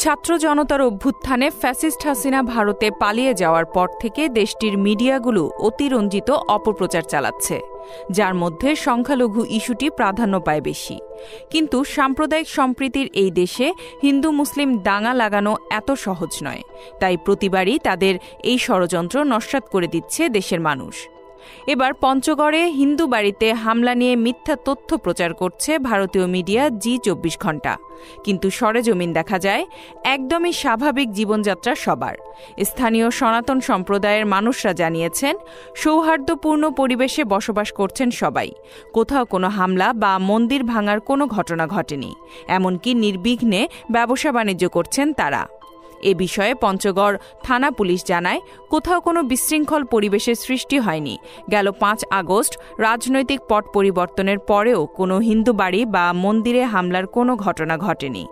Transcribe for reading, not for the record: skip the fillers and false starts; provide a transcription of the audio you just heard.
ছাত্র জনতার অভ্যুত্থানে ফ্যাসিস্ট হাসিনা ভারতে পালিয়ে যাওয়ার পর থেকে দেশটির মিডিয়াগুলো অতিরঞ্জিত অপপ্রচার চালাচ্ছে, যার মধ্যে সংখ্যালঘু ইস্যুটি প্রাধান্য পায় বেশি। কিন্তু সাম্প্রদায়িক সম্প্রীতির এই দেশে হিন্দু মুসলিম দাঙ্গা লাগানো এত সহজ নয়, তাই প্রতিবারই তাদের এই ষড়যন্ত্র নস্যাৎ করে দিচ্ছে দেশের মানুষ। এবার পঞ্চগড়ে হিন্দু বাড়িতে হামলা নিয়ে মিথ্যা তথ্য প্রচার করছে ভারতীয় মিডিয়া জি24 ঘণ্টা। কিন্তু সরেজমিন দেখা যায় একদমই স্বাভাবিক জীবনযাত্রা সবার। স্থানীয় সনাতন সম্প্রদায়ের মানুষরা জানিয়েছেন, সৌহার্দ্যপূর্ণ পরিবেশে বসবাস করছেন সবাই। কোথাও কোনো হামলা বা মন্দির ভাঙার কোনো ঘটনা ঘটেনি, এমনকি নির্বিঘ্নে ব্যবসা বাণিজ্য করছেন তারা। এ বিষয়ে পঞ্চগড় থানা পুলিশ জানায়, কোথাও কোনো বিশৃঙ্খল পরিবেশের সৃষ্টি হয়নি। গেল 5 আগস্ট রাজনৈতিক পট পরিবর্তনের পরেও কোনো হিন্দু বাড়ি বা মন্দিরে হামলার কোনো ঘটনা ঘটেনি।